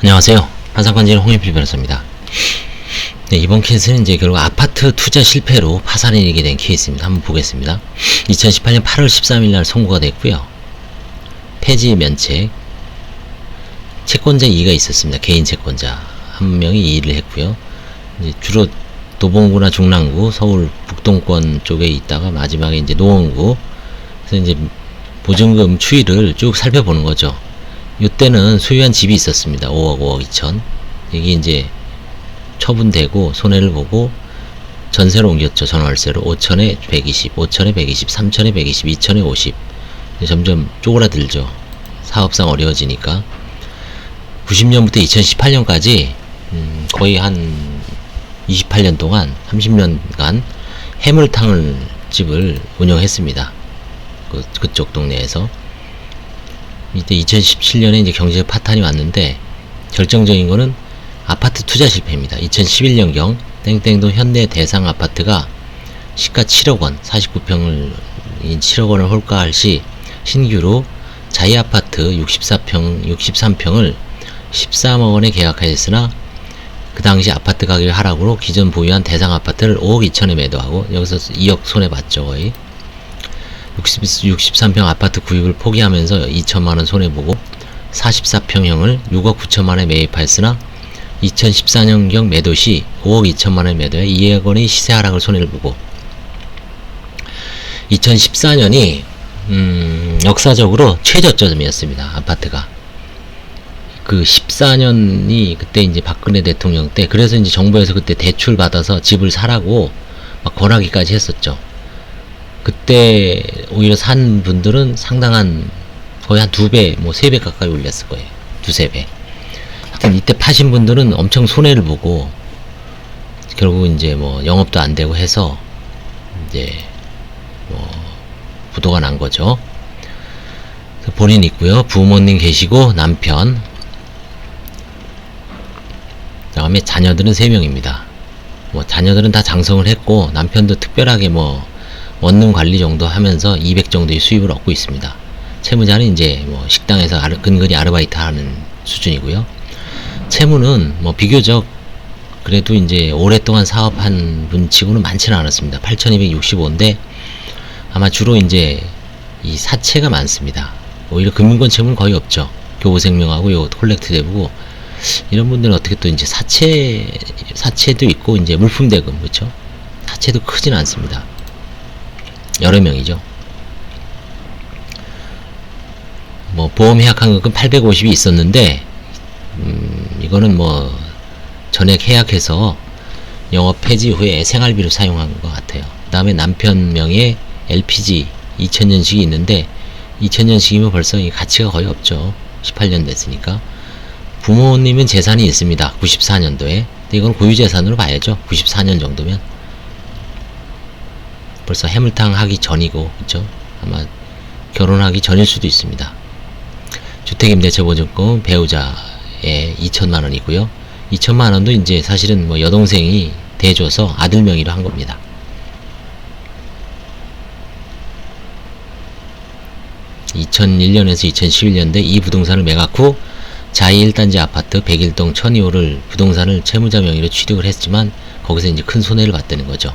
안녕하세요. 한상관제일 홍익필 변호사입니다. 네, 이번 케이스는 이제 결국 아파트 투자 실패로 파산이게 된 케이스입니다. 한번 보겠습니다. 2018년 8월 13일 날 선고가 됐고요. 폐지 면책, 채권자 2가 있었습니다. 개인 채권자 한 명이 2를 했고요. 이제 주로 도봉구나 중랑구, 서울 북동권 쪽에 있다가 마지막에 이제 노원구. 그래서 이제 보증금 추이를 쭉 살펴보는 거죠. 이때는 소유한 집이 있었습니다. 5억 2천. 이게 이제 처분되고 손해를 보고 전세로 옮겼죠. 전월세로. 5천에 120, 5천에 120, 3천에 120, 2천에 50. 점점 쪼그라들죠. 사업상 어려워지니까. 90년부터 2018년까지 거의 한 28년 동안 30년간 해물탕을 집을 운영했습니다. 그쪽 동네에서. 이때 2017년에 이제 경제 파탄이 왔는데 결정적인 거는 아파트 투자 실패입니다. 2011년경 땡땡동 현대 대상 아파트가 시가 7억 원, 49평을 7억 원을 홀가할 시 신규로 자이 아파트 63평을 13억 원에 계약하였으나 그 당시 아파트 가격 하락으로 기존 보유한 대상 아파트를 5억 2천에 매도하고 여기서 2억 손해봤죠. 거의 63평 아파트 구입을 포기하면서 2천만원 손해보고 44평형을 6억 9천만원에 매입하였으나 2014년경 매도 시 5억 2천만원에 매도해 2억 원의 시세 하락을 손해를 보고 2014년이 역사적으로 최저점이었습니다. 아파트가. 그 14년이 그때 이제 박근혜 대통령 때, 그래서 이제 정부에서 그때 대출 받아서 집을 사라고 막 권하기까지 했었죠. 그때 오히려 산 분들은 상당한 거의 한 2배, 뭐 3배 가까이 올렸을 거예요. 2~3배. 하여튼 이때 파신 분들은 엄청 손해를 보고 결국 이제 뭐 영업도 안 되고 해서 이제 뭐 부도가 난 거죠. 본인 있고요. 부모님 계시고 남편. 그다음에 자녀들은 3명입니다. 뭐 자녀들은 다 장성을 했고 남편도 특별하게 뭐 원룸 관리 정도 하면서 200 정도의 수입을 얻고 있습니다. 채무자는 이제 뭐 식당에서 근근히 아르바이트 하는 수준이고요. 채무는 뭐 비교적 그래도 이제 오랫동안 사업한 분 치고는 많지는 않았습니다. 8,265인데 아마 주로 이제 이 사채가 많습니다. 오히려 금융권 채무는 거의 없죠. 교보생명하고 요 콜렉트 대부고 이런 분들은 어떻게 또 이제 사채도 있고 이제 물품 대금, 그렇죠? 사채도 크진 않습니다. 여러 명이죠. 뭐 보험 해약환급금 850이 있었는데 이거는 뭐 전액 해약해서 영업 폐지 후에 생활비로 사용한 것 같아요. 그 다음에 남편 명의 LPG 2000년식이 있는데 2000년식이면 벌써 이 가치가 거의 없죠. 18년 됐으니까. 부모님은 재산이 있습니다. 94년도에. 근데 이건 고유재산으로 봐야죠. 94년 정도면. 벌써 해물탕 하기 전이고, 그쵸? 아마 결혼하기 전일 수도 있습니다. 주택임대차보증금 배우자의 2천만원이고요. 2천만원도 이제 사실은 뭐 여동생이 대줘서 아들 명의로 한 겁니다. (2001년에서 2011년대) 이 부동산을 매각 후 자이 1단지 아파트 101동 1002호를 부동산을 채무자 명의로 취득을 했지만 거기서 이제 큰 손해를 봤다는 거죠.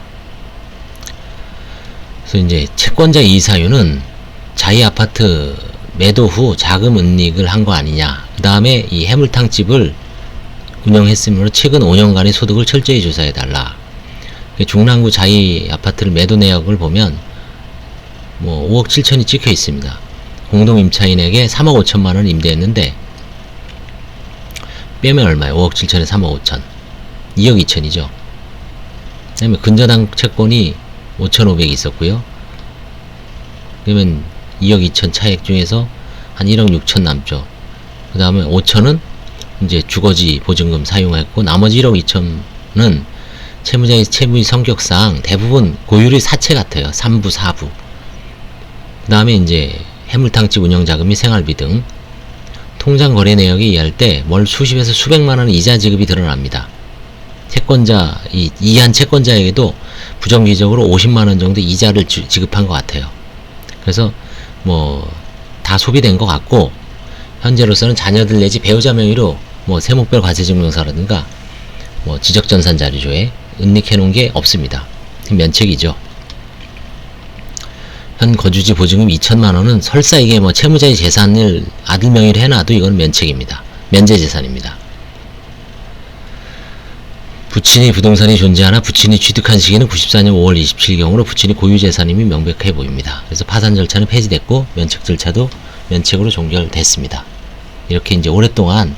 그래서 이제 채권자 이의사유는 자이 아파트 매도 후 자금 은닉을 한 거 아니냐. 그 다음에 이 해물탕집을 운영했으므로 최근 5년간의 소득을 철저히 조사해달라. 중랑구 자이 아파트를 매도 내역을 보면 뭐 5억 7천이 찍혀 있습니다. 공동 임차인에게 3억 5천만원 임대했는데 빼면 얼마예요? 5억 7천에 3억 5천. 2억 2천이죠. 그 다음에 근저당 채권이 5,500이 있었고요. 그러면 2억 2천 차액 중에서 한 1억 6천 남죠. 그 다음에 5천은 이제 주거지 보증금 사용했고 나머지 1억 2천은 채무자의 채무의 성격상 대부분 고율의 사채 같아요. 3부, 4부. 그 다음에 이제 해물탕집 운영자금이 생활비 등 통장 거래 내역에 의할 때 월 수십에서 수백만원 이자 지급이 드러납니다. 채권자, 이한 채권자에게도 부정기적으로 50만원 정도 이자를 지급한 것 같아요. 그래서 뭐 다 소비된 것 같고 현재로서는 자녀들 내지 배우자 명의로 뭐 세목별 과세증명서라든가 뭐 지적전산 자료조에 은닉해 놓은 게 없습니다. 면책이죠. 현 거주지 보증금 2천만 원은 설사 이게 뭐 채무자의 재산을 아들 명의로 해놔도 이건 면책입니다. 면제 재산입니다. 부친이 부동산이 존재하나 부친이 취득한 시기는 94년 5월 27일경으로 부친이 고유 재산임이 명백해 보입니다. 그래서 파산 절차는 폐지됐고 면책 절차도 면책으로 종결됐습니다. 이렇게 이제 오랫동안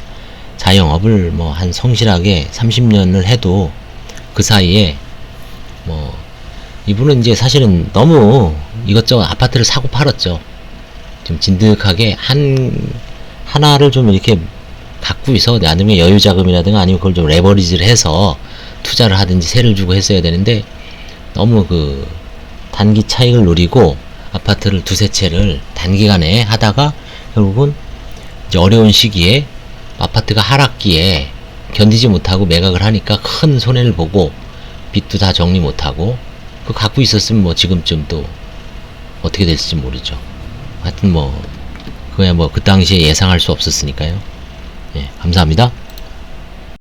자영업을 뭐 한 성실하게 30년을 해도 그 사이에 뭐 이분은 이제 사실은 너무 이것저것 아파트를 사고 팔았죠. 좀 진득하게 하나를 좀 이렇게 갖고 있어 나중에 여유자금이라든가 아니면 그걸 좀 레버리지를 해서 투자를 하든지 세를 주고 했어야 되는데 너무 그 단기 차익을 노리고 아파트를 두세 채를 단기간에 하다가 결국은 이제 어려운 시기에 아파트가 하락기에 견디지 못하고 매각을 하니까 큰 손해를 보고 빚도 다 정리 못하고 그 갖고 있었으면 뭐 지금쯤 또 어떻게 됐을지 모르죠. 하여튼 뭐 그거야 뭐 그 당시에 예상할 수 없었으니까요. 예, 감사합니다.